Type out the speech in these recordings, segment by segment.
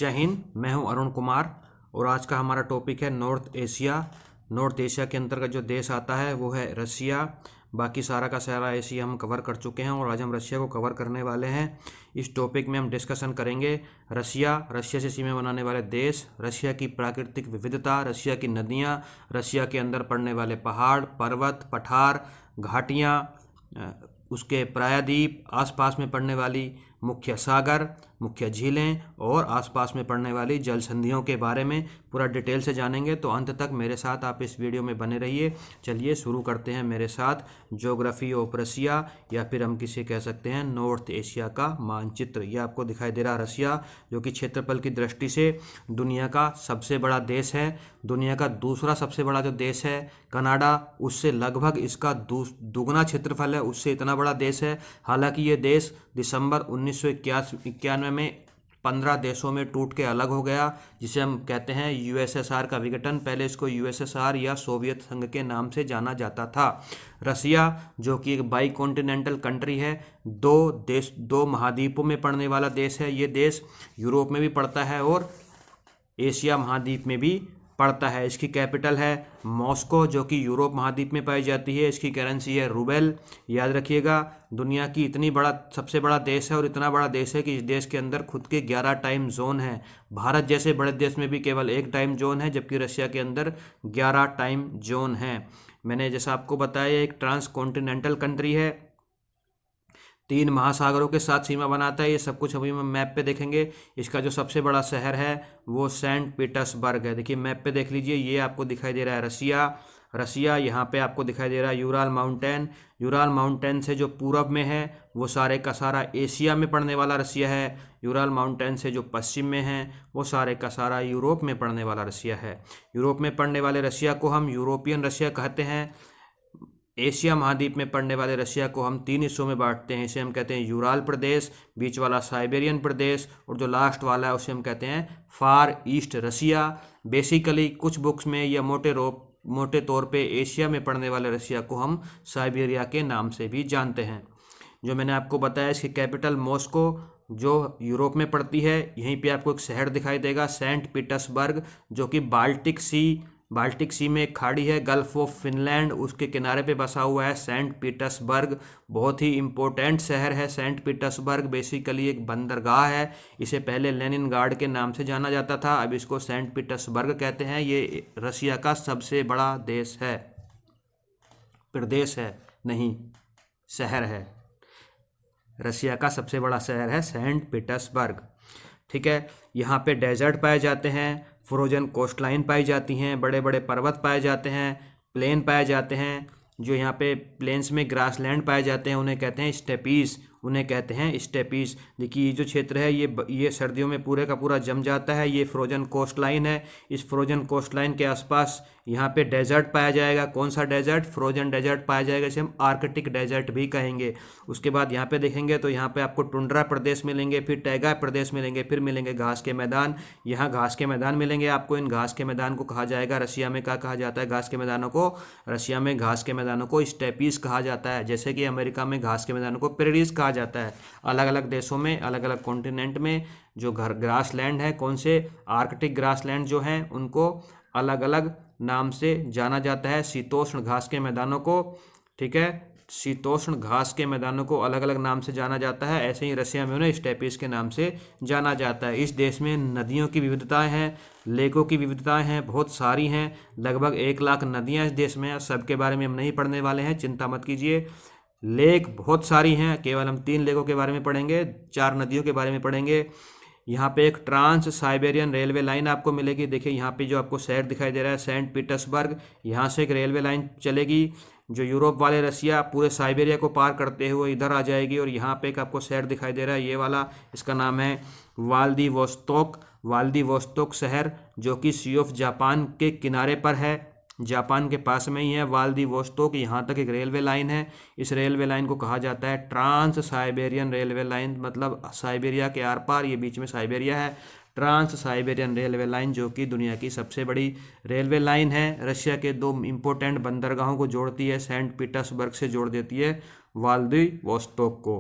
जय हिंद। मैं हूं अरुण कुमार और आज का हमारा टॉपिक है नॉर्थ एशिया। नॉर्थ एशिया के अंतर्गत जो देश आता है वो है रसिया। बाकी सारा का सारा एशिया हम कवर कर चुके हैं और आज हम रशिया को कवर करने वाले हैं। इस टॉपिक में हम डिस्कशन करेंगे रशिया से सीमा बनाने वाले देश, रशिया की प्राकृतिक विविधता, रशिया की नदियाँ, रशिया के अंदर पड़ने वाले पहाड़, पर्वत, पठार, घाटियाँ, उसके प्रायद्वीप, आसपास में पड़ने वाली मुख्य सागर, मुख्य झीलें और आसपास में पड़ने वाली जल संधियों के बारे में पूरा डिटेल से जानेंगे। तो अंत तक मेरे साथ आप इस वीडियो में बने रहिए। चलिए शुरू करते हैं मेरे साथ ज्योग्राफी ऑफ रसिया, या फिर हम किसे कह सकते हैं नॉर्थ एशिया का मानचित्र। ये आपको दिखाई दे रहा है रसिया, जो कि क्षेत्रफल की दृष्टि से दुनिया का सबसे बड़ा देश है। दुनिया का दूसरा सबसे बड़ा जो देश है कनाडा, उससे लगभग इसका दुगना क्षेत्रफल है, उससे इतना बड़ा देश है। हालांकि ये देश दिसंबर 1991 में 15 देशों में टूट के अलग हो गया, जिसे हम कहते हैं यूएसएसआर का विघटन। पहले इसको यूएसएसआर या सोवियत संघ के नाम से जाना जाता था। रसिया जो कि एक बाई कॉन्टिनेंटल कंट्री है, दो महाद्वीपों में पड़ने वाला देश है। ये देश यूरोप में भी पड़ता है और एशिया महाद्वीप में भी पड़ता है। इसकी कैपिटल है मॉस्को, जो कि यूरोप महाद्वीप में पाई जाती है। इसकी करेंसी है रूबेल। याद रखिएगा, दुनिया की सबसे बड़ा देश है और इतना बड़ा देश है कि इस देश के अंदर खुद के 11 टाइम जोन है। भारत जैसे बड़े देश में भी केवल एक टाइम जोन है, जबकि रशिया के अंदर 11 टाइम जोन है। मैंने जैसा आपको बताया एक ट्रांस कॉन्टिनेंटल कंट्री है, 3 महासागरों के साथ सीमा बनाता है। ये सब कुछ अभी हम मैप पे देखेंगे। इसका जो सबसे बड़ा शहर है वो सेंट पीटर्सबर्ग है। देखिए मैप पे देख लीजिए, ये आपको दिखाई दे रहा है रसिया। यहाँ पे आपको दिखाई दे रहा है यूराल माउंटेन से जो पूरब में है वो सारे का सारा एशिया में पड़ने वाला रसिया है। यूराल माउंटेन से जो पश्चिम में है वो सारे का सारा यूरोप में पड़ने वाला रसिया है। यूरोप में पड़ने वाले रसिया को हम यूरोपियन रसिया कहते हैं। एशिया महाद्वीप में पड़ने वाले रसिया को हम 3 हिस्सों में बांटते हैं। इसे हम कहते हैं यूराल प्रदेश, बीच वाला साइबेरियन प्रदेश और जो लास्ट वाला है उसे हम कहते हैं फार ईस्ट रसिया। बेसिकली कुछ बुक्स में या मोटे तौर पे एशिया में पड़ने वाले रसिया को हम साइबेरिया के नाम से भी जानते हैं। जो मैंने आपको बताया, इसकी कैपिटल मॉस्को जो यूरोप में पड़ती है। यहीं पे आपको एक शहर दिखाई देगा सेंट पीटर्सबर्ग, जो कि बाल्टिक सी में एक खाड़ी है, गल्फ ऑफ फिनलैंड, उसके किनारे पे बसा हुआ है सेंट पीटर्सबर्ग। बहुत ही इम्पोर्टेंट शहर है सेंट पीटर्सबर्ग। बेसिकली एक बंदरगाह है। इसे पहले लेनिनग्राड के नाम से जाना जाता था, अब इसको सेंट पीटर्सबर्ग कहते हैं। ये रसिया का सबसे बड़ा देश है, प्रदेश है नहीं, शहर है। रसिया का सबसे बड़ा शहर है सेंट पीटर्सबर्ग। ठीक है, यहाँ पे डेजर्ट पाए जाते हैं, फ्रोजन कोस्टलाइन पाई जाती हैं, बड़े बड़े पर्वत पाए जाते हैं, प्लेन पाए जाते हैं। जो यहाँ पे प्लेन्स में ग्रासलैंड पाए जाते हैं उन्हें कहते हैं स्टेपीज। देखिए ये जो क्षेत्र है ये सर्दियों में पूरे का पूरा जम जाता है। ये फ्रोजन कोस्टलाइन है। इस फ्रोजन कोस्टलाइन के आसपास यहाँ पे डेजर्ट पाया जाएगा। कौन सा डेजर्ट? फ्रोजन डेजर्ट पाया जाएगा, इसे हम आर्कटिक डेजर्ट भी कहेंगे। उसके बाद यहाँ पे देखेंगे तो यहाँ पे आपको टुंड्रा प्रदेश मिलेंगे, फिर टैगा प्रदेश मिलेंगे, फिर मिलेंगे घास के मैदान। यहाँ घास के मैदान मिलेंगे आपको। इन घास के मैदान को कहा जाएगा, रसिया में क्या कहा जाता है घास के मैदानों को? रसिया में घास के मैदानों को स्टेपीज कहा जाता है। जैसे कि अमेरिका में घास के मैदानों को प्रेरीज कहा जाता है। अलग अलग देशों में, अलग अलग कॉन्टिनेंट में जो ग्रास लैंड है, कौन से आर्कटिक ग्रास लैंड जो हैं उनको अलग अलग नाम से जाना जाता है। शीतोष्ण घास के मैदानों को, ठीक है, शीतोष्ण घास के मैदानों को अलग अलग नाम से जाना जाता है। ऐसे ही रसिया में उन्हें स्टेपीज के नाम से जाना जाता है। इस देश में नदियों की विविधताएं हैं, लेकों की विविधताएं हैं, बहुत सारी हैं। लगभग 1 लाख नदियां इस देश में हैं। सबके बारे में हम नहीं पढ़ने वाले हैं, चिंता मत कीजिए। लेक बहुत सारी हैं, केवल हम 3 लेकों के बारे में पढ़ेंगे, 4 नदियों के बारे में पढ़ेंगे। यहाँ पे एक ट्रांस साइबेरियन रेलवे लाइन आपको मिलेगी। देखिए यहाँ पे जो आपको शहर दिखाई दे रहा है सेंट पीटर्सबर्ग, यहाँ से एक रेलवे लाइन चलेगी जो यूरोप वाले रसिया पूरे साइबेरिया को पार करते हुए इधर आ जाएगी। और यहाँ पे एक आपको शहर दिखाई दे रहा है ये वाला, इसका नाम है वाल्दिवोस्तोक शहर, जो कि सी ऑफ जापान के किनारे पर है, जापान के पास में ही है व्लादिवोस्तोक। यहाँ तक एक रेलवे लाइन है। इस रेलवे लाइन को कहा जाता है ट्रांस साइबेरियन रेलवे लाइन, मतलब साइबेरिया के आर पार, ये बीच में साइबेरिया है। ट्रांस साइबेरियन रेलवे लाइन जो कि दुनिया की सबसे बड़ी रेलवे लाइन है। रशिया के 2 इम्पोर्टेंट बंदरगाहों को जोड़ती है, सेंट पीटर्सबर्ग से जोड़ देती है व्लादिवोस्तोक को।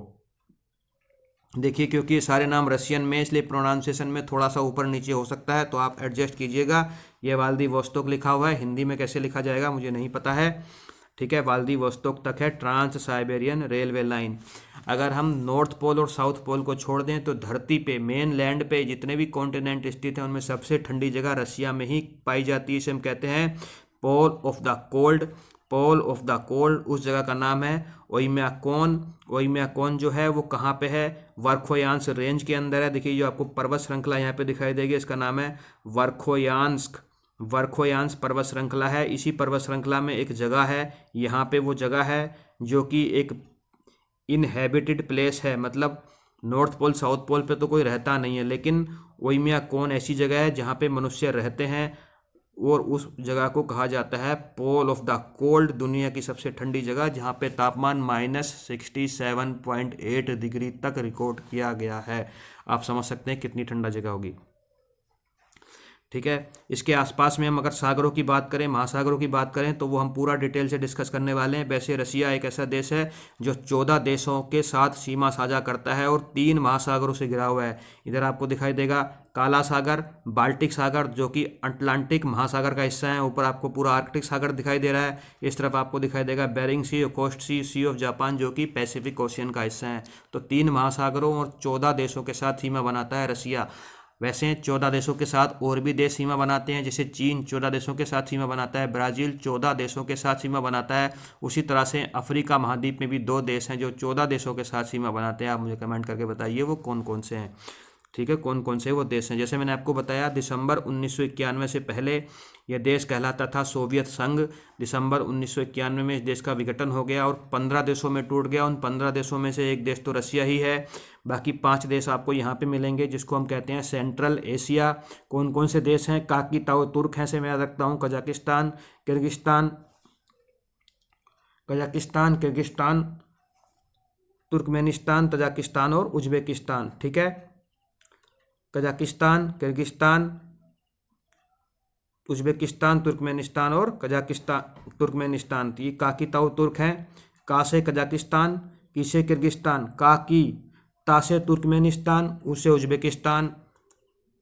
देखिए क्योंकि ये सारे नाम रशियन में, इसलिए प्रोनाउंसिएशन में थोड़ा सा ऊपर नीचे हो सकता है, तो आप एडजस्ट कीजिएगा। ये व्लादिवोस्तोक लिखा हुआ है, हिंदी में कैसे लिखा जाएगा मुझे नहीं पता है। ठीक है, व्लादिवोस्तोक तक है ट्रांस साइबेरियन रेलवे लाइन। अगर हम नॉर्थ पोल और साउथ पोल को छोड़ दें तो धरती पे मेन लैंड पे जितने भी कॉन्टिनेंट स्थित हैं उनमें सबसे ठंडी जगह रसिया में ही पाई जाती है। इसे हम कहते हैं pole of the cold. Pole of the cold उस जगह का नाम है। ओइम्याकोन। ओइम्याकोन जो है वो कहाँ पे है? वर्खोयांस्क रेंज के अंदर है। देखिए जो आपको पर्वत श्रृंखला यहाँ पे दिखाई देगी, इसका नाम है वर्खोयांस्क। वर्खोयांस्क पर्वत श्रृंखला है। इसी पर्वत श्रृंखला में एक जगह है, यहाँ पे वो जगह है जो कि एक इनहेबिटेड प्लेस है, मतलब नॉर्थ पोल साउथ पोल पे तो कोई रहता नहीं है, लेकिन ओइम्याकोन ऐसी जगह है जहाँ पे मनुष्य रहते हैं, और उस जगह को कहा जाता है पोल ऑफ द कोल्ड, दुनिया की सबसे ठंडी जगह, जहाँ पे तापमान -67.8 डिग्री तक रिकॉर्ड किया गया है। आप समझ सकते हैं कितनी ठंडा जगह होगी। ठीक है, इसके आसपास में हम अगर सागरों की बात करें, महासागरों की बात करें, तो वो हम पूरा डिटेल से डिस्कस करने वाले हैं। वैसे रसिया एक ऐसा देश है जो 14 देशों के साथ सीमा साझा करता है और 3 महासागरों से घिरा हुआ है। इधर आपको दिखाई देगा काला सागर, बाल्टिक सागर जो कि अटलांटिक महासागर का हिस्सा है, ऊपर आपको पूरा आर्कटिक सागर दिखाई दे रहा है, इस तरफ आपको दिखाई देगा Bering sea, Okhotsk sea, sea of Japan जो कि पैसिफिक ओशियन का हिस्सा है। तो 3 महासागरों और 14 देशों के साथ सीमा बनाता है रसिया। वैसे 14 देशों के साथ और भी देश सीमा बनाते हैं, जैसे चीन 14 देशों के साथ सीमा बनाता है, ब्राज़ील 14 देशों के साथ सीमा बनाता है। उसी तरह से अफ्रीका महाद्वीप में भी 2 देश हैं जो 14 देशों के साथ सीमा बनाते हैं। आप मुझे कमेंट करके बताइए वो कौन कौन से हैं। ठीक है, कौन कौन से वो देश हैं। जैसे मैंने आपको बताया दिसंबर 1991 से पहले यह देश कहलाता था सोवियत संघ। दिसंबर 1991 में इस देश का विघटन हो गया और 15 देशों में टूट गया। उन 15 देशों में से एक देश तो रसिया ही है। बाकी 5 देश आपको यहाँ पे मिलेंगे जिसको हम कहते हैं सेंट्रल एशिया। कौन कौन से देश हैं? काकीताओ तुर्क हैं, से मैं याद रखता हूँ, Kazakhstan, Kyrgyzstan, Kazakhstan, Kyrgyzstan, Turkmenistan, Tajikistan और उज्बेकिस्तान। ठीक है, कजाकिस्तान, किर्गिस्तान, उज्बेकिस्तान, तुर्कमेनिस्तान और कजाकिस्तान, तुर्कमेनिस्तान। ये काकीताऊ तुर्क हैं। का से कजाकिस्तान, की से किर्गिस्तान, का की, ता से तुर्कमेनिस्तान, उ से उज्बेकिस्तान,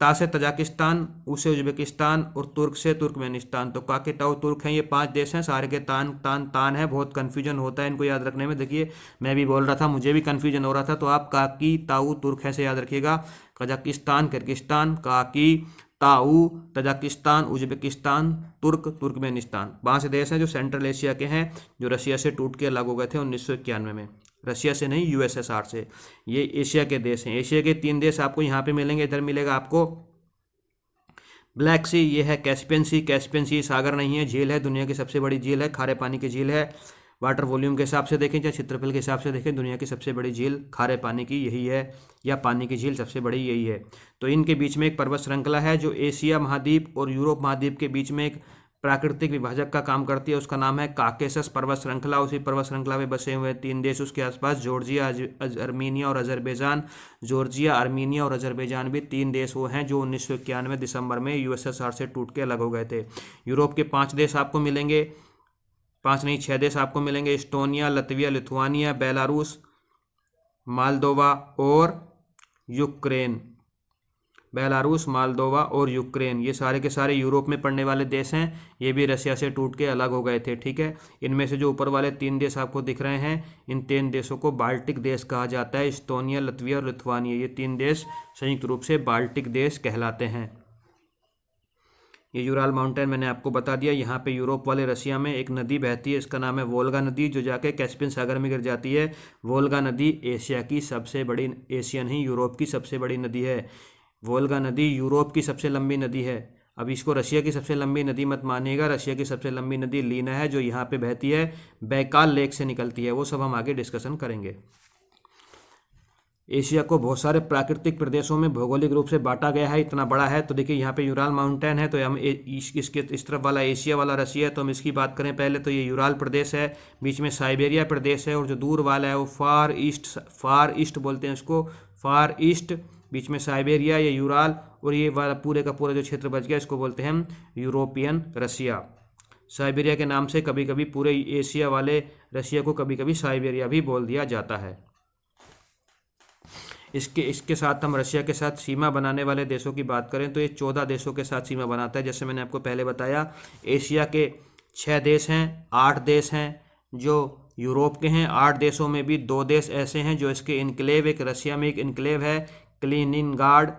ता से तजाकिस्तान, उ से उज्बेकिस्तान और तुर्क से तुर्कमेनिस्तान। तो काकीताऊ तुर्क हैं। ये 5 देश हैं, सारे के तान तान तान है, बहुत कन्फ्यूजन होता है इनको याद रखने में। देखिए मैं भी बोल रहा था, मुझे भी कन्फ्यूजन हो रहा था, तो आप काकीताऊ तुर्क है से याद रखिएगा। कजाकिस्तान, किर्गिस्तान, काकी ताऊ, तजाकिस्तान, उज्बेकिस्तान, तुर्क, तुर्कमेनिस्तान। 5 देश हैं जो सेंट्रल एशिया के हैं, जो रशिया से टूट के अलग हो गए थे 1991 में। रशिया से नहीं, यूएसएसआर से। ये एशिया के देश हैं। एशिया के 3 देश आपको यहाँ पे मिलेंगे। इधर मिलेगा आपको ब्लैक सी, ये है कैस्पियन सी। कैस्पियन सी सागर नहीं है, झील है, दुनिया की सबसे बड़ी झील है, खारे पानी की झील है। वाटर वॉल्यूम के हिसाब से देखें या क्षेत्रफल के हिसाब से देखें, दुनिया की सबसे बड़ी झील खारे पानी की यही है, या पानी की झील सबसे बड़ी यही है। तो इनके बीच में एक पर्वत श्रृंखला है जो एशिया महाद्वीप और यूरोप महाद्वीप के बीच में एक प्राकृतिक विभाजक का काम करती है। उसका नाम है काकेशस पर्वत श्रृंखला। उसी पर्वत श्रृंखला में बसे हुए 3 देश उसके आसपास, जॉर्जिया, अर्मीनिया और अजरबैजान। जॉर्जिया, अर्मीनिया और अजरबैजान भी 3 देश वो हैं जो 1991 दिसंबर में यूएसएसआर से टूट के अलग हो गए थे। यूरोप के 5 देश आपको मिलेंगे, 5 नहीं 6 देश आपको मिलेंगे, एस्टोनिया, लतविया, लिथुआनिया, बेलारूस, मालदोवा और यूक्रेन। बेलारूस, मालदोवा और यूक्रेन, ये सारे के सारे यूरोप में पड़ने वाले देश हैं। ये भी रसिया से टूट के अलग हो गए थे। ठीक है, इनमें से जो ऊपर वाले 3 देश आपको दिख रहे हैं, इन 3 देशों को बाल्टिक देश कहा जाता है। एस्टोनिया, लतविया और लिथुआनिया, ये 3 देश संयुक्त रूप से बाल्टिक देश कहलाते हैं। ये यूराल माउंटेन मैंने आपको बता दिया। यहाँ पे यूरोप वाले रसिया में एक नदी बहती है, इसका नाम है वोल्गा नदी, जो जाके कैस्पियन सागर में गिर जाती है। वोल्गा नदी एशिया की सबसे बड़ी, एशिया नहीं यूरोप की सबसे बड़ी नदी है। वोल्गा नदी यूरोप की सबसे लंबी नदी है। अब इसको रशिया की सबसे लंबी नदी मत मानिएगा, रशिया की सबसे लंबी नदी लीना है जो यहाँ पे बहती है, बैकाल लेक से निकलती है। वो सब हम आगे डिस्कशन करेंगे। एशिया को बहुत सारे प्राकृतिक प्रदेशों में भौगोलिक रूप से बांटा गया है, इतना बड़ा है। तो देखिए यहाँ पे यूराल माउंटेन है, तो हम इसके इस तरफ वाला एशिया वाला रसिया है, तो हम इसकी बात करें पहले, तो ये यूराल प्रदेश है, बीच में साइबेरिया प्रदेश है, और जो दूर वाला है वो फार ईस्ट बोलते हैं इसको, फार ईस्ट, बीच में साइबेरिया, ये यूराल, और ये वाला पूरे का पूरा जो क्षेत्र बच गया इसको बोलते हैं हम यूरोपियन रसिया। साइबेरिया के नाम से कभी कभी पूरे एशिया वाले रसिया को कभी कभी साइबेरिया भी बोल दिया जाता है। इसके इसके साथ हम रशिया के साथ सीमा बनाने वाले देशों की बात करें तो ये 14 देशों के साथ सीमा बनाता है। जैसे मैंने आपको पहले बताया, एशिया के 6 देश हैं, 8 देश हैं जो यूरोप के हैं, 8 देशों में भी 2 देश ऐसे हैं जो इसके इनक्लेव, एक रशिया में एक इनक्लेव है क्लिनिनग्राड,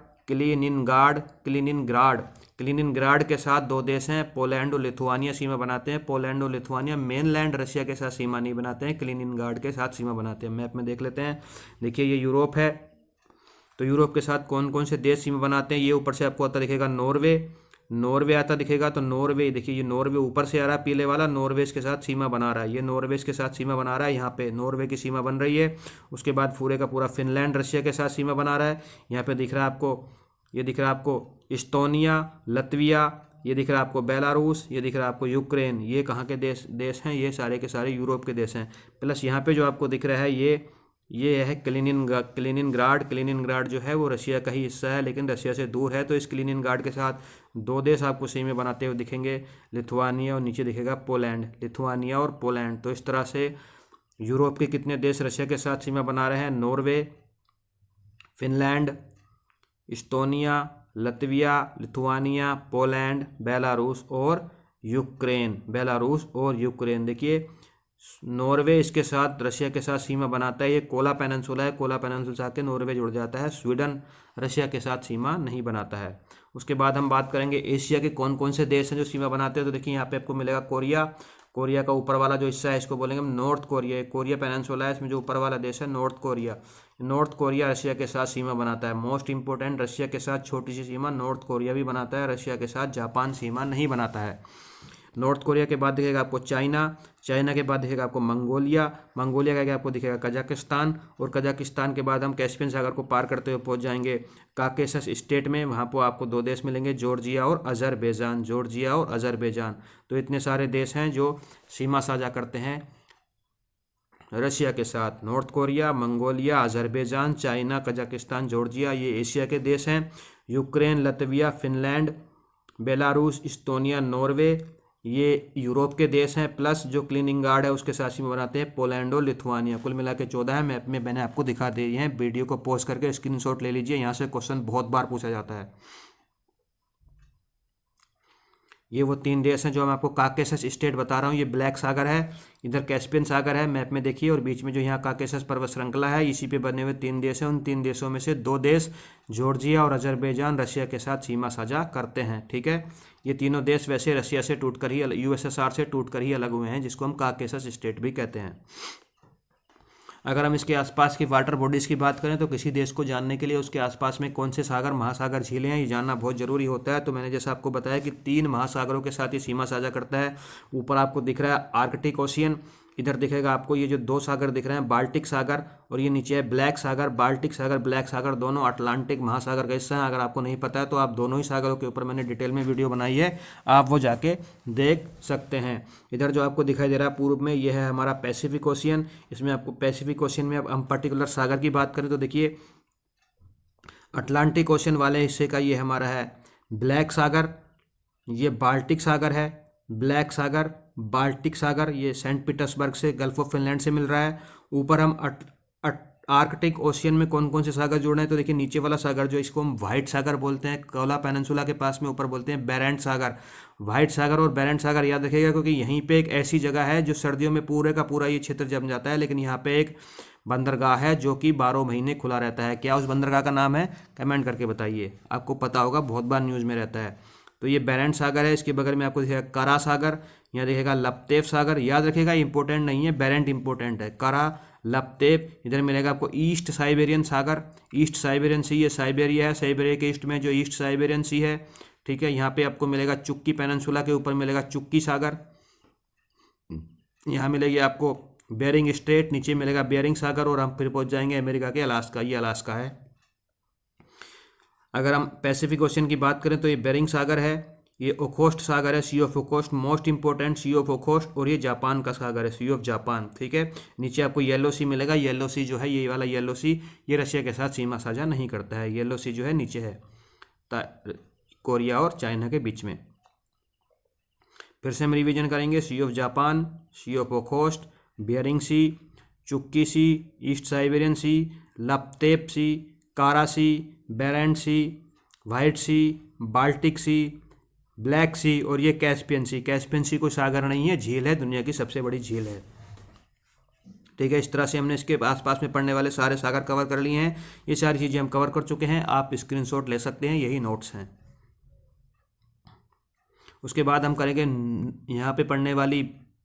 क्लिनिनग्राड के साथ 2 देश हैं, पोलैंड और लिथुआनिया सीमा बनाते हैं। पोलैंड और लिथुआनिया मेनलैंड रशिया के साथ सीमा नहीं बनाते हैं, क्लिनिनग्राड के साथ सीमा बनाते हैं। मैप में देख लेते हैं। देखिए ये यूरोप है, तो यूरोप के साथ कौन कौन से देश सीमा बनाते हैं, ये ऊपर से आपको आता दिखेगा नॉर्वे आता दिखेगा। तो नॉर्वे, देखिए ये नॉर्वे ऊपर से आ रहा है पीले वाला, नॉर्वे के साथ सीमा बना रहा है, ये नॉर्वे के साथ सीमा बना रहा है, यहाँ पे नॉर्वे की सीमा बन रही है। उसके बाद पूरे का पूरा फिनलैंड रशिया के साथ सीमा बना रहा है। यहाँ पे दिख रहा है आपको, ये दिख रहा है आपको इस्टोनिया, लतविया, ये दिख रहा है आपको बेलारूस, ये दिख रहा है आपको यूक्रेन। ये कहाँ के देश हैं, ये सारे के सारे यूरोप के देश हैं। प्लस यहाँ पे जो आपको दिख रहा है ये है क्लिनिनग्राड जो है वो रशिया का ही हिस्सा है, लेकिन रशिया से दूर है। तो इस क्लिनिनग्राड के साथ 2 देश आपको सीमा बनाते हुए दिखेंगे, लिथुआनिया और नीचे दिखेगा पोलैंड, लिथुआनिया और पोलैंड। तो इस तरह से यूरोप के कितने देश रशिया के साथ सीमा बना रहे हैं, Norway, Finland, Estonia, लतविया, Lithuania, Poland, Belarus और यूक्रेन। देखिए नॉर्वे इसके साथ रशिया के साथ सीमा बनाता है, ये कोला पेनिनसुला है, कोला पेनिनसुला के नॉर्वे जुड़ जाता है। स्वीडन रशिया के साथ सीमा नहीं बनाता है। उसके बाद हम बात करेंगे एशिया के कौन कौन से देश हैं जो सीमा बनाते हैं। तो देखिए यहाँ पे आपको मिलेगा कोरिया का ऊपर वाला जो हिस्सा है इसको बोलेंगे हम नॉर्थ कोरिया। कोरिया पेनिनसुला है, इसमें जो ऊपर वाला देश है नॉर्थ कोरिया रशिया के साथ सीमा बनाता है। मोस्ट इंपोर्टेंट, रशिया के साथ छोटी सी सीमा नॉर्थ कोरिया भी बनाता है, रशिया के साथ जापान सीमा नहीं बनाता है। नॉर्थ कोरिया के बाद दिखेगा आपको चाइना के बाद दिखेगा आपको मंगोलिया का क्या आपको दिखेगा कजाकिस्तान, और कजाकिस्तान के बाद हम कैस्पियन सागर को पार करते हुए पहुंच जाएंगे काकेशस स्टेट में। वहाँ पर आपको 2 देश मिलेंगे, जॉर्जिया और अजरबैजान। तो इतने सारे देश हैं जो सीमा साझा करते हैं रशिया के साथ। North Korea, Mongolia, Azerbaijan, China, Kazakhstan, Georgia, ये एशिया के देश हैं। Ukraine, लतविया, Finland, Belarus, Estonia, Norway, ये यूरोप के देश हैं। प्लस जो क्लिनिनग्राड है उसके साथ सीमा बनाते हैं पोलैंड और लिथुआनिया। कुल मिला के 14 है। मैप में मैंने आपको दिखा दिए हैं, वीडियो को पॉज करके स्क्रीनशॉट ले लीजिए, यहाँ से क्वेश्चन बहुत बार पूछा जाता है। ये वो 3 देश हैं जो मैं आपको काकेशस स्टेट बता रहा हूँ। ये ब्लैक सागर है, इधर कैस्पियन सागर है मैप में देखिए, और बीच में जो यहाँ काकेशस पर्वत श्रृंखला है, इसी पे बने हुए 3 देश हैं। उन 3 देशों में से 2 देश जॉर्जिया और अजरबैजान रशिया के साथ सीमा साझा करते हैं। ठीक है, ये तीनों देश वैसे रशिया से टूटकर ही, यूएसएसआर से टूटकर ही अलग हुए हैं, जिसको हम काकेशस स्टेट भी कहते हैं। अगर हम इसके आसपास की वाटर बॉडीज़ की बात करें तो किसी देश को जानने के लिए उसके आसपास में कौन से सागर, महासागर, झीलें हैं, ये जानना बहुत ज़रूरी होता है। तो मैंने जैसा आपको बताया कि 3 महासागरों के साथ ये सीमा साझा करता है। ऊपर आपको दिख रहा है आर्कटिक ओशियन, इधर दिखेगा आपको ये जो 2 सागर दिख रहे हैं बाल्टिक सागर, और ये नीचे है ब्लैक सागर। बाल्टिक सागर, ब्लैक सागर दोनों अटलांटिक महासागर का हिस्सा है। अगर आपको नहीं पता है तो आप दोनों ही सागरों के ऊपर मैंने डिटेल में वीडियो बनाई है, आप वो जाके देख सकते हैं। इधर जो आपको दिखाई दे रहा है पूर्व में, ये है हमारा पैसिफिक ओशियन। इसमें आपको पैसिफिक ओशियन में अब हम पर्टिकुलर सागर की बात करें तो देखिए अटलांटिक ओशियन वाले हिस्से का ये हमारा है ब्लैक सागर, ये बाल्टिक सागर है, ब्लैक सागर, बाल्टिक सागर, ये सेंट पीटर्सबर्ग से, गल्फ ऑफ फिनलैंड से मिल रहा है। ऊपर हम आर्कटिक ओशियन में कौन कौन से सागर जुड़े हैं तो देखिए नीचे वाला सागर जो इसको हम व्हाइट सागर बोलते हैं, कोला पेनिनसुला के पास में ऊपर बोलते हैं बेरेंट सागर। व्हाइट सागर और बेरेंट सागर याद रखिएगा, क्योंकि यहीं पे एक ऐसी जगह है जो सर्दियों में पूरे का पूरा ये क्षेत्र जम जाता है, लेकिन यहाँ पे एक बंदरगाह है जो कि 12 महीने खुला रहता है। क्या उस बंदरगाह का नाम है, कमेंट करके बताइए, आपको पता होगा, बहुत बार न्यूज़ में रहता है। तो ये बेरेंट सागर है, इसके बगल में आपको दिखेगा करा सागर, यहाँ दिखेगा लपतेव सागर। याद रखिएगा इंपॉर्टेंट नहीं है, बेरेंट इंपॉर्टेंट है। करा, लपतेव, इधर मिलेगा आपको ईस्ट साइबेरियन सागर, ईस्ट साइबेरियन सी, ये साइबेरिया है, साइबेरिया के ईस्ट में जो ईस्ट साइबेरियन सी है। ठीक है, यहाँ पे आपको मिलेगा चुक्की पेनिनसुला के ऊपर मिलेगा चुक्की सागर, यहाँ मिलेगी आपको बेरिंग स्ट्रेट, नीचे मिलेगा बेरिंग सागर, और हम फिर पहुंच जाएंगे अमेरिका के अलास्का, ये अलास्का है। अगर हम पैसिफिक ओशियन की बात करें तो ये बेरिंग सागर है, ये ओखोस्ट सागर है, sea of Okhotsk, most important sea of Okhotsk, और ये जापान का सागर है, सी ऑफ जापान। ठीक है, नीचे आपको येलो सी मिलेगा, येलो सी जो है ये वाला येलो सी, ये रशिया के साथ सीमा साझा नहीं करता है। येलो सी जो है नीचे है कोरिया और चाइना के बीच में। फिर से हम रिवीजन करेंगे, sea of Japan, sea of Okhotsk, Bering sea, Chukchi sea, east Siberian sea, Laptev sea, Kara sea, Barents sea, white sea, Baltic sea, black sea और ये कैस्पियन सी। कैस्पियन सी कोई सागर नहीं है, झील है, दुनिया की सबसे बड़ी झील है। ठीक है, इस तरह से हमने इसके आसपास में पड़ने वाले सारे सागर कवर कर लिए हैं। ये सारी चीज़ें हम कवर कर चुके हैं, आप स्क्रीनशॉट ले सकते हैं, यही नोट्स हैं। उसके बाद हम करेंगे यहाँ पे पढ़ने वाली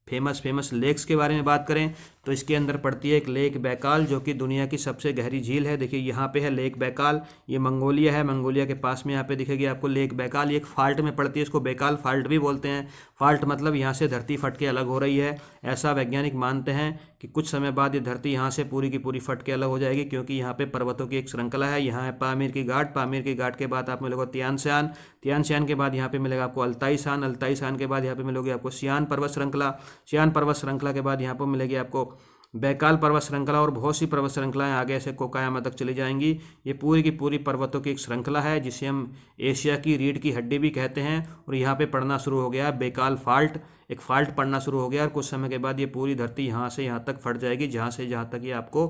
फेमस लेक्स के बारे में बात करें तो इसके अंदर पड़ती है एक लेक बैकाल, जो कि दुनिया की सबसे गहरी झील है। देखिए यहाँ पे है लेक बैकाल, ये मंगोलिया है, मंगोलिया के पास में यहाँ पे दिखेगी आपको लेक बैकाल। ये एक फाल्ट में पड़ती है, इसको बैकाल फाल्ट भी बोलते हैं। फाल्ट मतलब यहाँ से धरती फट के अलग हो रही है। ऐसा वैज्ञानिक मानते हैं कि कुछ समय बाद ये धरती यहाँ से पूरी की पूरी फट के अलग हो जाएगी, क्योंकि यहाँ पे पर्वतों की एक श्रृंखला है। यहाँ है पामीर की घाट, पामीर की घाट के बाद आप मिलेगा तियानशान, तियानशान के बाद यहाँ पे मिलेगा आपको अल्ताई शान, अल्ताई शान के बाद यहाँ पे मिलेगी आपको सियान पर्वत श्रृंखला, सियान पर्वत श्रृंखला के बाद यहाँ पर मिलेगी आपको बैकाल पर्वत श्रृंखला, और बहुत सी पर्वत श्रृंखलाएं आगे ऐसे कोकायामा तक चली जाएंगी। ये पूरी की पूरी पर्वतों की एक श्रृंखला है, जिसे हम एशिया की रीढ़ की हड्डी भी कहते हैं। और यहाँ पे पड़ना शुरू हो गया बैकाल फाल्ट, एक फाल्ट पड़ना शुरू हो गया, और कुछ समय के बाद ये पूरी धरती यहाँ से यहाँ तक फट जाएगी, जहाँ से जहाँ तक ये आपको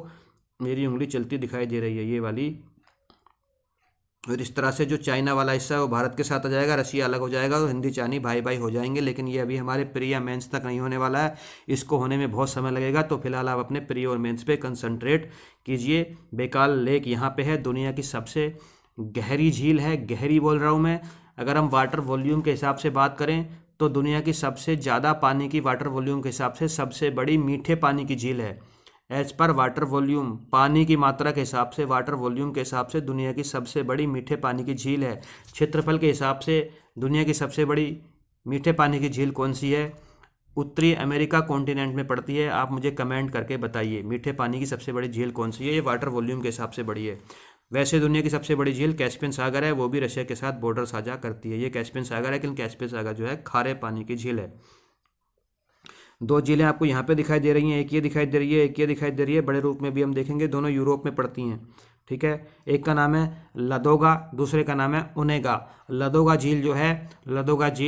मेरी उंगली चलती दिखाई दे रही है, ये वाली। और इस तरह से जो चाइना वाला हिस्सा है वो भारत के साथ आ जाएगा, रशिया अलग हो जाएगा, और हिंदी चाइनी भाई भाई हो जाएंगे। लेकिन ये अभी हमारे प्री या मेंस तक नहीं होने वाला है, इसको होने में बहुत समय लगेगा। तो फिलहाल आप अपने प्री और मेंस पे कंसंट्रेट कीजिए। बैकाल लेक यहाँ पे है, दुनिया की सबसे गहरी झील है, गहरी बोल रहा हूँ मैं। अगर हम वाटर वॉल्यूम के हिसाब से बात करें तो दुनिया की सबसे ज़्यादा पानी की वाटर वॉल्यूम के हिसाब से सबसे बड़ी मीठे पानी की झील है। एज पर वाटर वॉल्यूम, पानी की मात्रा के हिसाब से, वाटर वॉल्यूम के हिसाब से दुनिया की सबसे बड़ी मीठे पानी की झील है। क्षेत्रफल के हिसाब से दुनिया की सबसे बड़ी मीठे पानी की झील कौन सी है? उत्तरी अमेरिका कॉन्टिनेंट में पड़ती है। आप मुझे कमेंट करके बताइए मीठे पानी की सबसे बड़ी झील कौन सी है। ये वाटर वॉल्यूम के हिसाब से बड़ी है। वैसे दुनिया की सबसे बड़ी झील कैस्पियन सागर है, वो भी रशिया के साथ बॉर्डर साझा करती है। ये कैस्पियन सागर है, लेकिन कैस्पियन सागर जो है खारे पानी की झील है। दो झीलें आपको यहाँ पे दिखाई दे रही हैं, एक ये दिखाई दे रही है, एक ये दिखाई दे रही है। बड़े रूप में भी हम देखेंगे, दोनों यूरोप में पड़ती हैं। ठीक है, एक का नाम है लदोगा, दूसरे का नाम है ओनेगा। लदोगा झील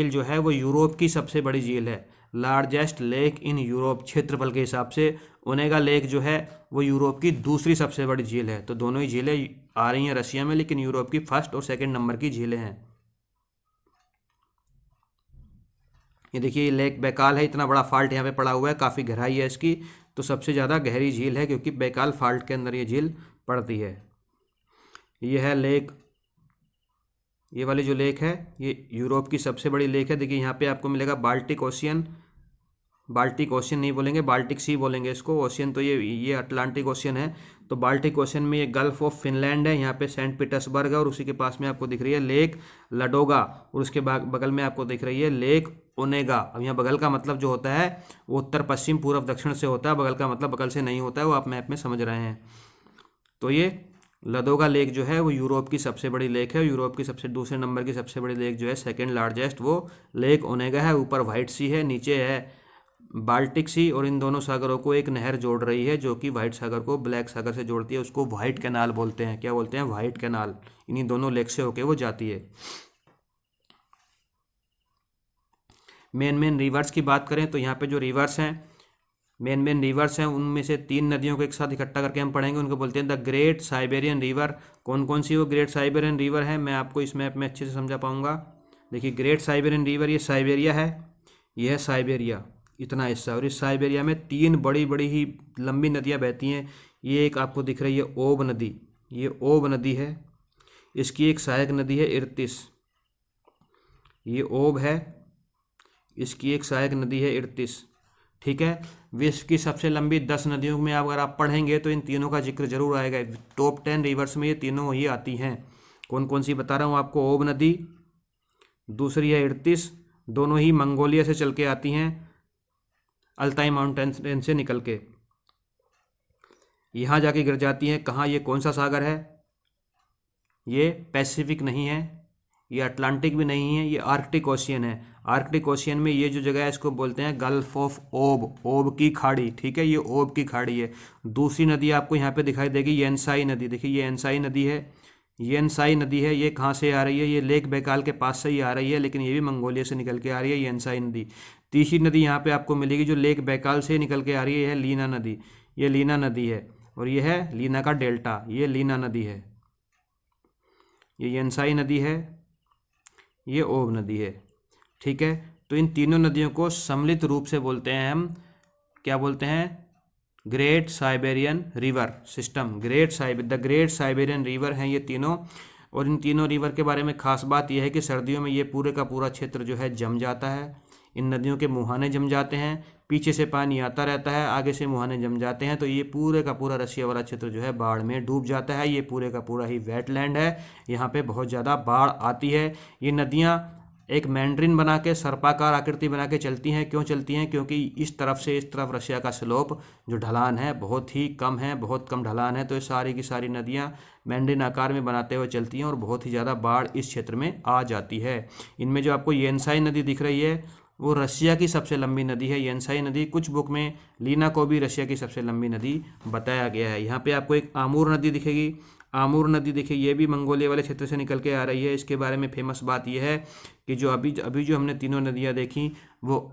जो है वो यूरोप की सबसे बड़ी झील है, लार्जेस्ट लेक इन यूरोप क्षेत्रफल के हिसाब से। ओनेगा लेक जो है वो यूरोप की दूसरी सबसे बड़ी झील है। तो दोनों ही झीलें आ रही हैं रशिया में, लेकिन यूरोप की फर्स्ट और सेकंड नंबर की झीलें हैं। ये देखिए लेक बैकाल है, इतना बड़ा फाल्ट यहाँ पे पड़ा हुआ है, काफ़ी गहराई है इसकी। तो सबसे ज़्यादा गहरी झील है, क्योंकि बैकाल फाल्ट के अंदर ये झील पड़ती है। ये है लेक, ये वाली जो लेक है ये यूरोप की सबसे बड़ी लेक है। देखिए यहाँ पे आपको मिलेगा बाल्टिक ओशियन, बाल्टिक ओशियन नहीं बोलेंगे, बाल्टिक सी बोलेंगे इसको। ओशियन तो ये अटलांटिक ओशियन है। तो बाल्टिक ओशियन में ये गल्फ ऑफ फिनलैंड है, यहाँ पे सेंट पीटर्सबर्ग है, और उसी के पास में आपको दिख रही है लेक लडोगा, और उसके बगल में आपको दिख रही है लेक ओनेगा। अब यहाँ बगल का मतलब जो होता है वो उत्तर पश्चिम पूर्व दक्षिण से होता है, बगल का मतलब बगल से नहीं होता है, वो आप मैप में समझ रहे हैं। तो ये लदोगा लेक जो है वो यूरोप की सबसे बड़ी लेक है। यूरोप की सबसे दूसरे नंबर की सबसे बड़ी लेक जो है, सेकेंड लार्जेस्ट, वो लेक ओनेगा है। ऊपर व्हाइट सी है, नीचे है बाल्टिक सी, और इन दोनों सागरों को एक नहर जोड़ रही है, जो कि व्हाइट सागर को ब्लैक सागर से जोड़ती है। उसको व्हाइट कैनाल बोलते हैं। क्या बोलते हैं? White canal. इन्हीं दोनों लेक से होके वो जाती है। मेन रिवर्स की बात करें तो यहाँ पे जो रिवर्स हैं, मेन रिवर्स हैं, उनमें से 3 नदियों को एक साथ इकट्ठा करके हम पढ़ेंगे। उनको बोलते हैं द ग्रेट साइबेरियन रिवर। कौन कौन सी वो ग्रेट साइबेरियन रिवर है, मैं आपको इस मैप में अच्छे से समझा पाऊंगा। देखिए ग्रेट साइबेरियन रिवर, ये साइबेरिया है, ये है साइबेरिया, इतना हिस्सा। और इस साइबेरिया में 3 बड़ी बड़ी ही लंबी नदियाँ बहती हैं। ये एक आपको दिख रही है ओब नदी, ये ओब नदी है। इसकी एक सहायक नदी है इर्तिस, ये ओब है, इसकी एक सहायक नदी है इर्तिस। ठीक है, विश्व की सबसे लंबी 10 नदियों में अगर आप पढ़ेंगे तो इन तीनों का जिक्र जरूर आएगा। टॉप 10 रिवर्स में ये तीनों ही आती हैं। कौन कौन सी बता रहा हूँ आपको? ओब नदी, दूसरी है इर्तिस, दोनों ही मंगोलिया से चल के आती हैं, अल्ताई माउंटेन से निकल के यहाँ जाके गिर जाती हैं। कहाँ? ये कौन सा सागर है? ये पैसिफिक नहीं है, ये अटलांटिक भी नहीं है, ये आर्कटिक ओशियन है। आर्कटिक ओशियन में ये जो जगह है इसको बोलते हैं गल्फ ऑफ ओब, ओब की खाड़ी। ठीक है, ये ओब की खाड़ी है। दूसरी नदी आपको यहाँ पे दिखाई देगी, येनसाई नदी। देखिए ये येनसाई नदी है, येनसाई नदी है। ये कहाँ से आ रही है? ये लेक बैकाल के पास से ही आ रही है, लेकिन ये भी मंगोलिया से निकल के आ रही है, येनसाई नदी। तीसरी नदी यहाँ पे आपको मिलेगी जो लेक बैकाल से निकल के आ रही है, यह है लीना नदी। ये लीना नदी है, और ये है लीना का डेल्टा, ये लीना नदी है। ये येनसाई नदी है, ये ओब नदी है। ठीक है, तो इन तीनों नदियों को सम्मिलित रूप से बोलते हैं हम, क्या बोलते हैं, great Siberian river system. The great Siberian river हैं ये तीनों। और इन तीनों रिवर के बारे में खास बात यह है कि सर्दियों में ये पूरे का पूरा क्षेत्र जो है जम जाता है। इन नदियों के मुहाने जम जाते हैं, पीछे से पानी आता रहता है, आगे से मुहाने जम जाते हैं, तो ये पूरे का पूरा रसिया वाला क्षेत्र जो है बाढ़ में डूब जाता है। ये पूरे का पूरा ही वेटलैंड है, यहाँ पे बहुत ज़्यादा बाढ़ आती है। ये नदियाँ एक मैंड्रिन बना के सर्पाकार आकृति बना के चलती हैं। क्यों चलती हैं? क्योंकि इस तरफ से इस तरफ रसिया का स्लोप जो ढलान है बहुत ही कम है, बहुत कम ढलान है, तो ये सारी की सारी नदियाँ मैंड्रिन आकार में बनाते हुए चलती हैं और बहुत ही ज़्यादा बाढ़ इस क्षेत्र में आ जाती है। इनमें जो आपको येनसाई नदी दिख रही है वो रसिया की सबसे लंबी नदी है। येनसाई नदी, कुछ बुक में लीना को भी रसिया की सबसे लंबी नदी बताया गया है। यहाँ पे आपको एक आमूर नदी दिखेगी। आमूर नदी देखिए, ये भी मंगोलिया वाले क्षेत्र से निकल के आ रही है। इसके बारे में फेमस बात यह है कि जो अभी जो हमने तीनों नदियाँ देखी वो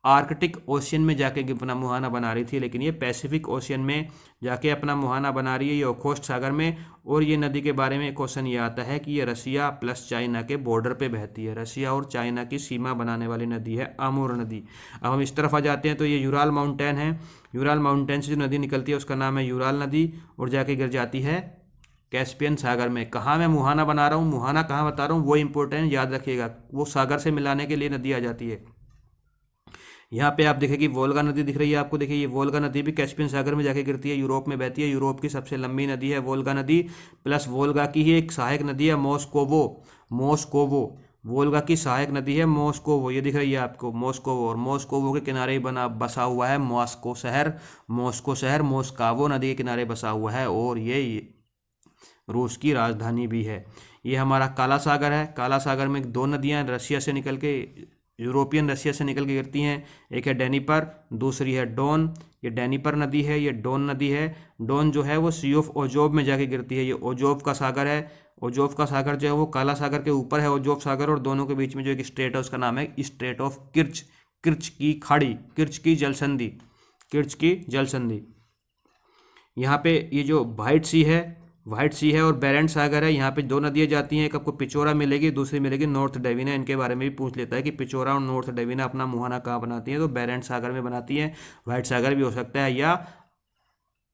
आर्कटिक ओशियन में जाके अपना मुहाना बना रही थी, लेकिन ये पैसिफिक ओशियन में जाके अपना मुहाना बना रही है, ये ओखोस्ट सागर में। और ये नदी के बारे में क्वेश्चन ये आता है कि ये रसिया प्लस चाइना के बॉर्डर पे बहती है। रसिया और चाइना की सीमा बनाने वाली नदी है आमूर नदी। अब हम इस तरफ आ जाते हैं तो ये यूराल माउंटेन है। यूराल माउंटेन से जो नदी निकलती है उसका नाम है यूराल नदी और जाके गिर जाती है कैस्पियन सागर में। कहाँ मैं मुहाना बना रहा हूँ, मुहाना कहाँ बता रहा हूँ वो इंपॉर्टेंट याद रखिएगा, वो सागर से मिलाने के लिए नदी आ जाती है। यहाँ पे आप देखेंगे वोल्गा नदी दिख रही है आपको। देखिए ये वोल्गा नदी भी कैस्पियन सागर में जाके गिरती है, यूरोप में बहती है। यूरोप की सबसे लंबी नदी है वोल्गा नदी, प्लस वोल्गा की ही एक सहायक नदी है मोस्कोवो। वोल्गा की सहायक नदी है मोस्कोवो, ये दिख रही है आपको मोस्कोवो। और मोस्कोवो के किनारे ही बसा हुआ है मॉस्को शहर मोस्कावो नदी के किनारे बसा हुआ है और ये रूस की राजधानी भी है। ये हमारा काला सागर है। काला सागर में दो नदियाँ रसिया से निकल के, यूरोपियन रसिया से निकल के गिरती हैं। एक है डेनिपर, दूसरी है डोन। ये डेनिपर नदी है, ये डोन नदी है। डोन जो है वो सी ऑफ ओजोव में जाके गिरती है। ये ओजोव का सागर है। ओजोव का सागर जो है वो काला सागर के ऊपर है, ओजोव सागर, और दोनों के बीच में जो एक स्ट्रेट है उसका नाम है स्ट्रेट ऑफ किर्च। किर्च की खाड़ी, किर्च की जल संधि। यहाँ पे ये जो व्हाइट सी है और बेरेंट सागर है। यहाँ पे दो नदियाँ जाती हैं, एक आपको पिचोरा मिलेगी, दूसरी मिलेगी नॉर्थ डेविना। इनके बारे में भी पूछ लेता है कि पिचोरा और नॉर्थ डेविना अपना मुहाना कहाँ बनाती है, तो बेरेंट सागर में बनाती है। व्हाइट सागर भी हो सकता है या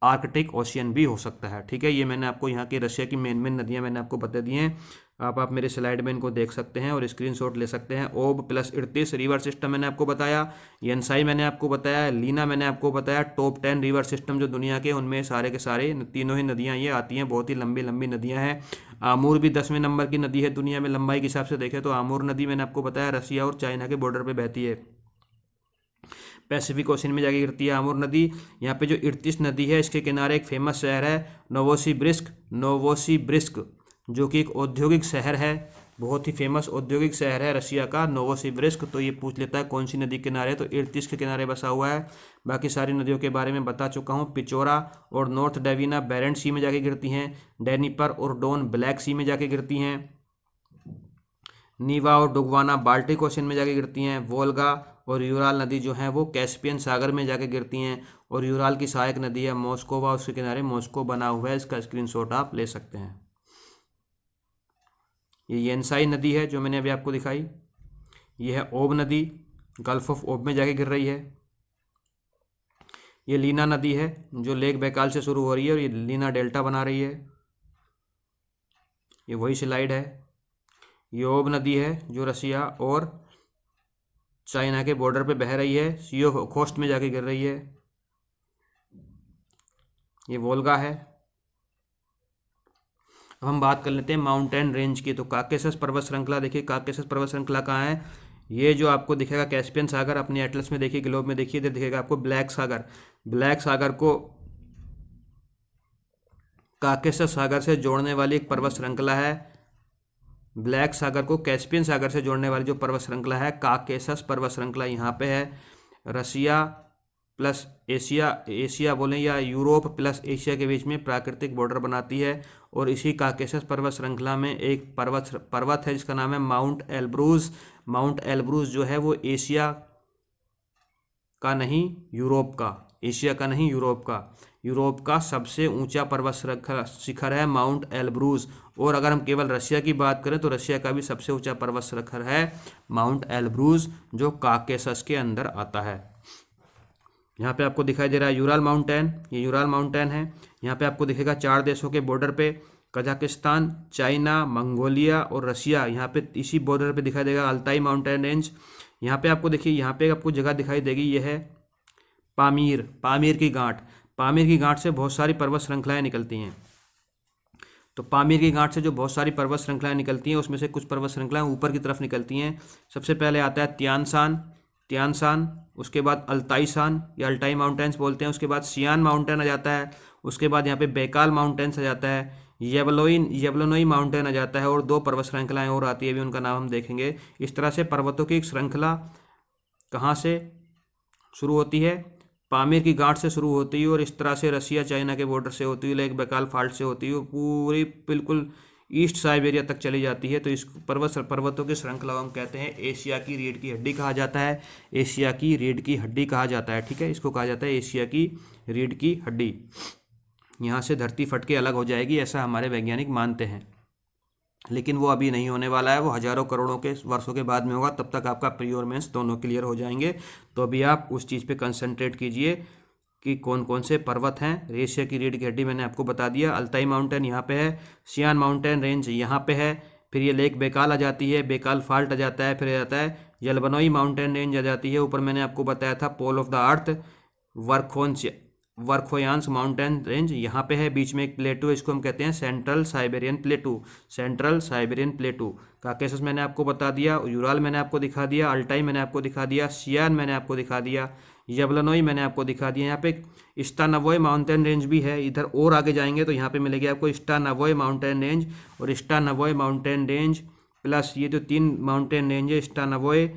आर्कटिक ओशियन भी हो सकता है। ठीक है, ये मैंने आपको यहाँ की रशिया की मेन नदियाँ मैंने आपको बता दी हैं। आप मेरे स्लाइड में इनको देख सकते हैं और स्क्रीनशॉट ले सकते हैं। ओब प्लस इर्तिस रिवर सिस्टम मैंने आपको बताया, येनसाई मैंने आपको बताया, लीना मैंने आपको बताया। टॉप 10 रिवर सिस्टम जो दुनिया के, उनमें सारे के सारे तीनों ही नदियाँ ये आती हैं। बहुत ही लंबी लंबी नदियाँ हैं। आमूर भी 10वें नंबर की नदी है दुनिया में लंबाई के हिसाब से देखें तो। आमूर नदी मैंने आपको बताया रसिया और चाइना के बॉर्डर पर बहती है, पैसिफिक ओशन में जाके गिरती है आमूर नदी। यहाँ पे जो इर्तिस नदी है इसके किनारे एक फेमस शहर है नोवोसिबिर्स्क, जो कि एक औद्योगिक शहर है, बहुत ही फेमस औद्योगिक शहर है रशिया का नोवोसिबिर्स्क। तो ये पूछ लेता है कौन सी नदी किनारे, तो इर्तिस के किनारे बसा हुआ है। बाकी सारी नदियों के बारे में बता चुका हूँ। पिचोरा और नॉर्थ डेविना बेरेंट सी में जाके गिरती हैं। डेनिपर और डोन ब्लैक सी में जाके गिरती हैं। नीवा और डुगवाना बाल्टिक ओशन में जाके गिरती हैं। वोल्गा और यूराल नदी जो है वो कैस्पियन सागर में जाके गिरती हैं। और यूराल की सहायक नदी है मोस्कोवा, उसके किनारे मॉस्को बना हुआ है। इसका स्क्रीनशॉट आप ले सकते हैं। ये येनसाई नदी है जो मैंने अभी आपको दिखाई। ये है ओब नदी, गल्फ ऑफ ओब में जाके गिर रही है। ये लीना नदी है जो लेक बैकाल से शुरू हो रही है और ये लीना डेल्टा बना रही है। ये वही स्लाइड है। ये ओब नदी है जो रसिया और चाइना के बॉर्डर पे बह रही है, सी ऑफ ओखोस्ट में जाके गिर रही है। ये वोल्गा है। अब हम बात कर लेते हैं माउंटेन रेंज की। तो काकेशस पर्वत श्रृंखला, देखिए काकेशस पर्वत श्रृंखला कहाँ है। ये जो आपको दिखेगा कैस्पियन सागर, अपने एटलस में देखिए, ग्लोब में देखिए, इधर दिखेगा आपको ब्लैक सागर। ब्लैक सागर को काकेशस सागर से जोड़ने वाली एक पर्वत श्रृंखला है। ब्लैक सागर को कैस्पियन सागर से जोड़ने वाली जो पर्वत श्रृंखला है काकेशस पर्वत श्रृंखला यहाँ पे है। रसिया प्लस एशिया बोलें या यूरोप प्लस एशिया के बीच में प्राकृतिक बॉर्डर बनाती है। और इसी काकेशस पर्वत श्रृंखला में एक पर्वत है जिसका नाम है माउंट एल्ब्रूज। माउंट एल्ब्रूज जो है वो एशिया का नहीं यूरोप का, एशिया का नहीं, यूरोप का। यूरोप का सबसे ऊंचा पर्वत शिखर है माउंट एल्ब्रूज। और अगर हम केवल रशिया की बात करें तो रशिया का भी सबसे ऊंचा पर्वत शिखर है माउंट एल्ब्रूज, जो काकेशस के अंदर आता है। यहाँ पे आपको दिखाई दे रहा है यूराल माउंटेन, ये यूराल माउंटेन है। यहाँ पे आपको दिखेगा 4 देशों के बॉर्डर पे कजाकिस्तान, चाइना, मंगोलिया और रशिया। यहाँ पे इसी बॉर्डर पे दिखाई देगा अल्ताई माउंटेन रेंज। यहाँ पे आपको देखिए, यहाँ पे आपको जगह दिखाई देगी, यह है पामीर, पामीर की गांठ। पामीर की गांठ से बहुत सारी पर्वत श्रृंखलाएं निकलती हैं। तो पामीर की गांठ से जो बहुत सारी पर्वत श्रृंखलाएं निकलती हैं, उसमें से कुछ पर्वत श्रृंखलाएं ऊपर की तरफ निकलती हैं। सबसे पहले आता है त्यानसान, त्यानसान। उसके बाद अल्ताईसान या अल्टाई माउंटेन्स बोलते हैं। उसके बाद सियान माउंटेन आ जाता है। उसके बाद यहाँ पे बैकाल माउंटेन्स आ जाता है। येवलोनोई माउंटेन आ जाता है। और 2 पर्वत श्रृंखलाएं और आती है, अभी उनका नाम हम देखेंगे। इस तरह से पर्वतों की एक श्रृंखला कहाँ से शुरू होती है? पामीर की गांठ से शुरू होती है और इस तरह से रसिया चाइना के बॉर्डर से होती है, लेक बैकाल फाल्ट से होती है और पूरी बिल्कुल ईस्ट साइबेरिया तक चली जाती है। तो इस पर्वतों की श्रृंखला हम कहते हैं एशिया की रीढ़ की हड्डी कहा जाता है। एशिया की रीढ़ की हड्डी कहा जाता है, ठीक है, इसको कहा जाता है एशिया की रीढ़ की हड्डी। यहाँ से धरती फट के अलग हो जाएगी, ऐसा हमारे वैज्ञानिक मानते हैं, लेकिन वो अभी नहीं होने वाला है, वो हजारों करोड़ों के वर्षों के बाद में होगा। तब तक आपका प्री और मेंस दोनों क्लियर हो जाएंगे। तो अभी आप उस चीज़ पे कंसंट्रेट कीजिए कि कौन कौन से पर्वत हैं। एशिया की रीढ़ की हड्डी मैंने आपको बता दिया, अल्ताई माउंटेन यहाँ पे है, सियान माउंटेन रेंज यहाँ पे है, फिर ये लेक बैकाल आ जाती है, बैकाल फाल्ट आ जाता है, फिर आ जाता है येलबनोई माउंटेन रेंज आ जाती है। ऊपर मैंने आपको बताया था pole of the earth Verkhoyansk mountain range यहाँ पे है। बीच में एक प्लेटू, इसको हम कहते हैं central Siberian प्लेटू, central Siberian प्लेटू। Caucasus मैंने आपको बता दिया, यूराल मैंने आपको दिखा दिया, अल्टाई मैंने आपको दिखा दिया, सियान मैंने आपको दिखा दिया, येवलोनोई मैंने आपको दिखा दिया। यहाँ पे इस्टानवोय माउंटेन रेंज भी है, इधर और आगे जाएंगे तो यहाँ पे मिलेगी आपको इस्टानवोय माउंटेन रेंज और इस्टानवोय माउंटेन रेंज प्लस ये जो 3 माउंटेन रेंज है इस्टानवोय,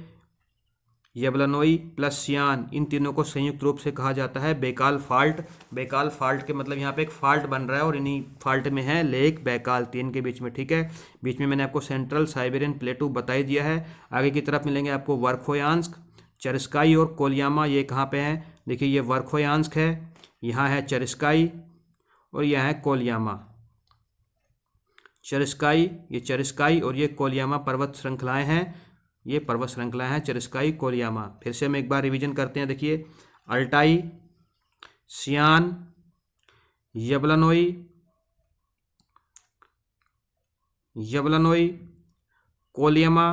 येवलोनोई प्लस सियान, इन तीनों को संयुक्त रूप से कहा जाता है बैकाल फाल्ट। बैकाल फाल्ट के मतलब यहाँ पे एक फाल्ट बन रहा है और इन्हीं फाल्ट में है लेक बैकाल, 3 के बीच में, ठीक है। बीच में मैंने आपको सेंट्रल साइबेरियन प्लेटू बता ही दिया है। आगे की तरफ मिलेंगे आपको वर्खोयांस्क, चरस्काई और कोलियामा। ये कहाँ पे है? देखिए ये वर्खोयांस्क है, यहाँ है चरस्काई और यहाँ है कोलियामा। चरस्काई, ये चरस्काई और ये कोलियामा पर्वत श्रृंखलाएं हैं। ये पर्वत श्रृंखला है चरस्काई, कोलियामा। फिर से हम एक बार रिवीजन करते हैं। देखिए अल्टाई, सियान, येवलोनोई, कोलियामा,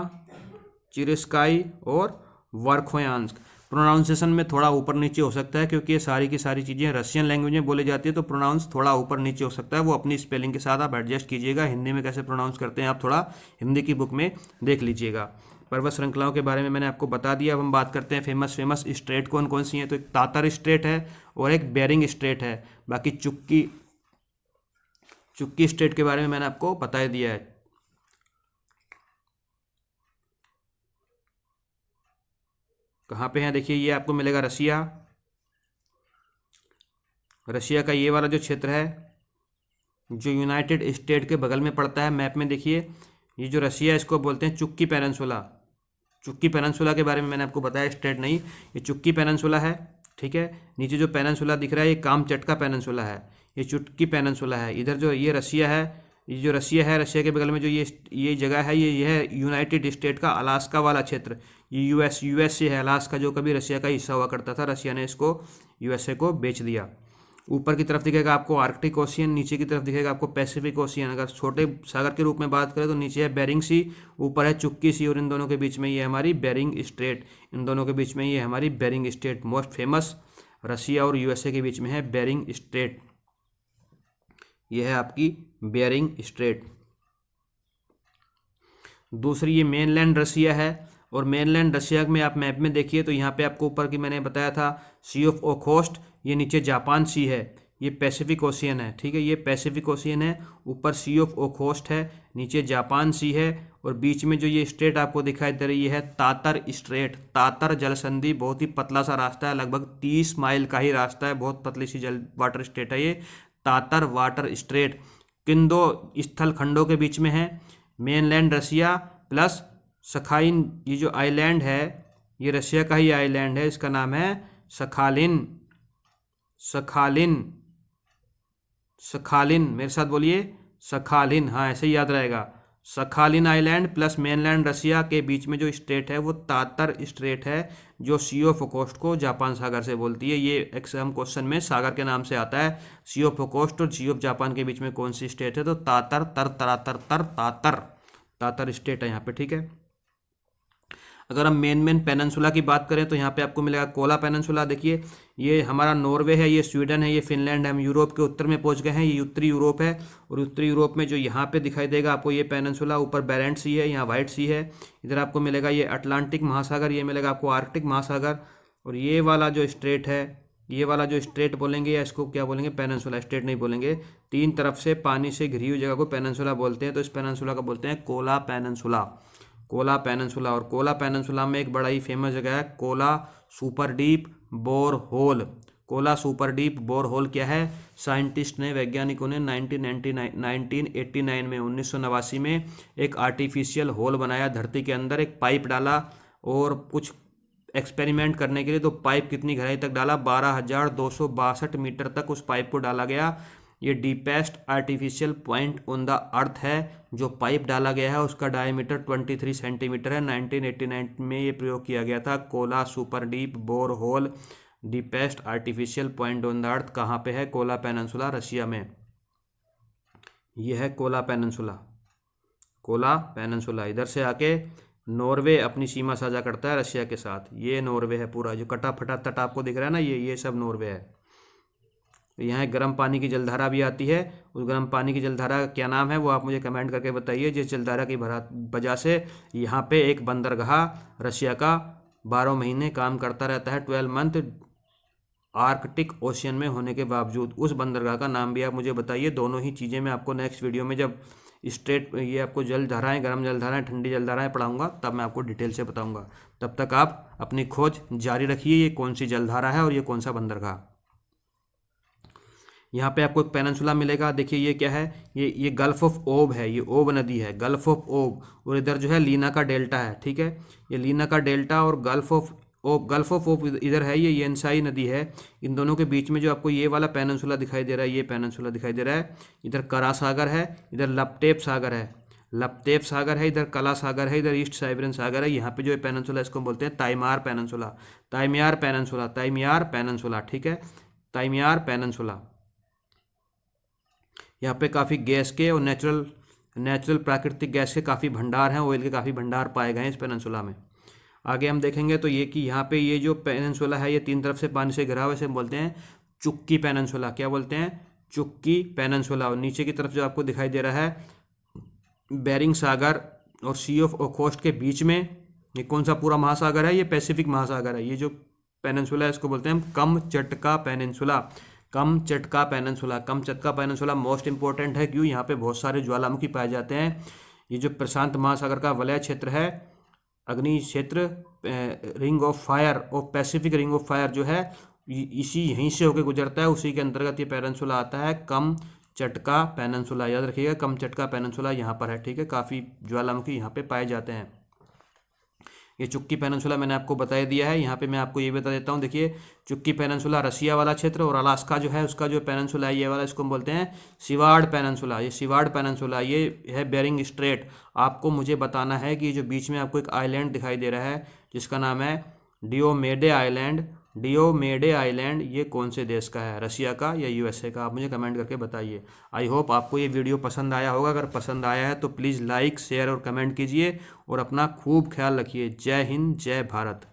चिरस्काई और वर्खोयांस्क। प्रोनाउंसिएशन में थोड़ा ऊपर नीचे हो सकता है क्योंकि ये सारी की सारी चीज़ें रशियन लैंग्वेज में बोली जाती है, तो प्रोनाउंस थोड़ा ऊपर नीचे हो सकता है। वो अपनी स्पेलिंग के साथ आप एडजस्ट कीजिएगा। हिंदी में कैसे प्रोनाउंस करते हैं आप थोड़ा हिंदी की बुक में देख लीजिएगा। पर्वत श्रृंखलाओं के बारे में मैंने आपको बता दिया। अब हम बात करते हैं फेमस स्ट्रेट कौन कौन सी हैं। तो एक तातर स्ट्रेट है और एक बेरिंग स्ट्रेट है। बाकी चुक्की स्ट्रेट के बारे में मैंने आपको बता दिया है। कहाँ पे है? देखिए ये आपको मिलेगा रसिया, रशिया का ये वाला जो क्षेत्र है जो यूनाइटेड स्टेट के बगल में पड़ता है। मैप में देखिए ये जो रसिया है इसको बोलते हैं चुक्की पेनिनसुला। चुक्की पेनिनसुला के बारे में मैंने आपको बताया, स्ट्रेट नहीं, ये चुक्की पेनिनसुला है, ठीक है। नीचे जो पेनिनसुला दिख रहा है ये कामचटका पेनिनसुला है, ये चुटकी पेनिनसुला है। इधर जो ये रसिया है, ये जो रसिया है, रसिया के बगल में जो ये जगह है ये है यूनाइटेड स्टेट का अलास्का वाला क्षेत्र। ये यूएस से है अलास्का, जो कभी रसिया का हिस्सा हुआ करता था। रसिया ने इसको यूएसए को बेच दिया। ऊपर की तरफ दिखेगा आपको आर्कटिक ओशियन, नीचे की तरफ दिखेगा आपको पैसिफिक ओशियन। अगर छोटे सागर के रूप में बात करें तो नीचे है बेरिंग सी, ऊपर है चुक्की सी और इन दोनों के बीच में ये हमारी बेरिंग स्ट्रेट। इन दोनों के बीच में ये हमारी बेरिंग स्ट्रेट, मोस्ट फेमस रसिया और यूएसए के बीच में है बेरिंग स्ट्रेट। यह है आपकी बेरिंग स्ट्रेट। दूसरी ये मेनलैंड रसिया है और मेनलैंड रसिया में आप मैप में देखिए तो यहाँ पे आपको ऊपर की मैंने बताया था सी ऑफ ओखोस्ट, ये नीचे जापान सी है, ये पैसिफिक ओशियन है, ठीक है। ये पैसिफिक ओशियन है, ऊपर सी ऑफ ओखोस्ट है, नीचे जापान सी है और बीच में जो ये स्ट्रेट आपको दिखाई दे रही है तातर स्ट्रेट। तातर जल संधि, बहुत ही पतला सा रास्ता है, लगभग 30 माइल का ही रास्ता है, बहुत पतली सी जल वाटर स्ट्रेट है ये तातर वाटर स्ट्रेट। किन दो स्थल खंडों के बीच में है? मेनलैंड रसिया प्लस सखाइन, ये जो आइलैंड है ये रशिया का ही आइलैंड है, इसका नाम है सखालिन। सखालिन, सखालिन, मेरे साथ बोलिए, सखालिन, हाँ ऐसे ही याद रहेगा। सखालिन आइलैंड प्लस मेनलैंड रसिया के बीच में जो स्ट्रेट है वो तातर स्ट्रेट है, जो सी ऑफ ओखोस्ट को जापान सागर से बोलती है। ये एग्जाम क्वेश्चन में सागर के नाम से आता है। सी ऑफ ओखोस्ट और सी ऑफ जापान के बीच में कौन सी स्टेट है, तो तातर, तर तरातर तर तातर, तातर स्टेट है यहाँ पे, ठीक है। अगर हम मेन पेननसुला की बात करें तो यहाँ पे आपको मिलेगा कोला पेननसुला। देखिए ये हमारा नॉर्वे है, ये स्वीडन है, ये फिनलैंड है। हम यूरोप के उत्तर में पहुंच गए हैं, ये उत्तरी यूरोप है। और उत्तरी यूरोप में जो यहाँ पे दिखाई देगा आपको ये पेननसुला, ऊपर बैरेंट सी है, यहाँ व्हाइट सी है। इधर आपको मिलेगा ये अटलांटिक महासागर, ये मिलेगा आपको आर्कटिक महासागर। और ये वाला जो स्ट्रेट है, ये वाला जो स्ट्रेट बोलेंगे या इसको क्या बोलेंगे, पेननसुला, स्ट्रेट नहीं बोलेंगे। तीन तरफ से पानी से घिरी हुई जगह को पेननसुला बोलते हैं, तो इस पेननसुला का बोलते हैं कोला पेननसुला, कोला पेननसुला। और कोला पेननसुला में एक बड़ा ही फेमस जगह है Kola super deep bore hole. Kola super deep bore hole क्या है, साइंटिस्ट ने, वैज्ञानिकों ने 1989 में, 1989 में एक आर्टिफिशियल होल बनाया, धरती के अंदर एक पाइप डाला और कुछ एक्सपेरिमेंट करने के लिए। तो पाइप कितनी गहराई तक डाला, 12,262 मीटर तक उस पाइप को डाला गया। ये deepest artificial point on the earth है। जो पाइप डाला गया है उसका डायमीटर 23 सेंटीमीटर है। 1989 में ये प्रयोग किया गया था। Kola super deep bore hole, deepest artificial point on the earth कहाँ पे है, कोला पेननसुला, रशिया में। ये है कोला पेननसुला, कोला पेननसुला। इधर से आके नॉर्वे अपनी सीमा साझा करता है रशिया के साथ। ये नॉर्वे है पूरा, जो कटा फटा तट आपको दिख रहा है ना, ये सब नॉर्वे है। यहाँ गर्म पानी की जलधारा भी आती है। उस गर्म पानी की जलधारा का क्या नाम है वो आप मुझे कमेंट करके बताइए। जिस जलधारा की वजह से यहाँ पे एक बंदरगाह रशिया का 12 महीने काम करता रहता है, 12 मंथ, आर्कटिक ओशियन में होने के बावजूद। उस बंदरगाह का नाम भी आप मुझे बताइए। दोनों ही चीज़ें मैं आपको नेक्स्ट वीडियो में, जब स्ट्रेट ये आपको जलधाराएँ, गर्म जलधाराएँ, ठंडी जलधाराएँ पढ़ाऊँगा, तब मैं आपको डिटेल से बताऊँगा। तब तक आप अपनी खोज जारी रखिए, ये कौन सी जलधारा है और ये कौन सा बंदरगाह। यहाँ पे आपको एक पेननसुला मिलेगा। देखिए ये क्या है, ये गल्फ ऑफ ओब है, ये ओब नदी है, गल्फ ऑफ ओब। और इधर जो है लीना का डेल्टा है, ठीक है। ये लीना का डेल्टा और गल्फ ऑफ ओब, गल्फ ऑफ ओब इधर है, ये येनसाई नदी है। इन दोनों के बीच में जो आपको ये वाला पेननसुला दिखाई दे रहा है, ये पेननसुला दिखाई दे रहा है। इधर करा सागर है, इधर लपटेप सागर है, लपटेप सागर है, इधर कला सागर है, इधर ईस्ट साइबेरियन सागर है। यहाँ पे जो पेननसुला इसको बोलते हैं ताइमार पेननसुला, ताइमार पेननसुला, ताइमार पेननसुला, ठीक है, ताइमार पेननसुला। यहाँ पे काफ़ी गैस के और नेचुरल प्राकृतिक गैस के काफ़ी भंडार हैं, ऑयल के काफ़ी भंडार पाए गए हैं इस पेननसुला में। आगे हम देखेंगे तो ये कि यहाँ पे ये जो पेननसुला है ये तीन तरफ से पानी से घिरा हुआ है, इसे बोलते हैं चुक्की पेननसुला। क्या बोलते हैं, चुक्की पेननसुला। और नीचे की तरफ जो आपको दिखाई दे रहा है बेरिंग सागर और सी ऑफ ओखोस्ट के बीच में, ये कौन सा पूरा महासागर है, ये पैसिफिक महासागर है। ये जो पेननसुला है इसको बोलते हैं हम Kamchatka peninsula, Kamchatka peninsula. Kamchatka peninsula most important है, क्यों, यहाँ पे बहुत सारे ज्वालामुखी पाए जाते हैं। ये जो प्रशांत महासागर का वलय क्षेत्र है, अग्नि क्षेत्र, रिंग ऑफ फायर और पैसिफिक रिंग ऑफ फायर जो है, इसी यहीं से होकर गुजरता है, उसी के अंतर्गत ये पेननसुला आता है, कमचटका पेननसुला। याद रखिएगा कमचटका पेननसुला यहाँ पर है, ठीक है। काफ़ी ज्वालामुखी यहाँ पे पाए जाते हैं। ये चुक्की पेननसुला मैंने आपको बता दिया है। यहाँ पे मैं आपको ये बता देता हूँ, देखिए चुक्की पेननसुला रसिया वाला क्षेत्र, और अलास्का जो है उसका जो पेननसुला है ये वाला, इसको हम बोलते हैं सिवार्ड पेननसुला। ये सिवार्ड पेननसुला ये है बेरिंग स्ट्रेट। आपको मुझे बताना है कि जो बीच में आपको एक आइलैंड दिखाई दे रहा है जिसका नाम है डियोमेडे आइलैंड, डियोमेडे आइलैंड, ये कौन से देश का है, रशिया का या यूएसए का, आप मुझे कमेंट करके बताइए। आई होप आपको ये वीडियो पसंद आया होगा। अगर पसंद आया है तो प्लीज़ लाइक, शेयर और कमेंट कीजिए और अपना खूब ख्याल रखिए। जय हिंद, जय भारत।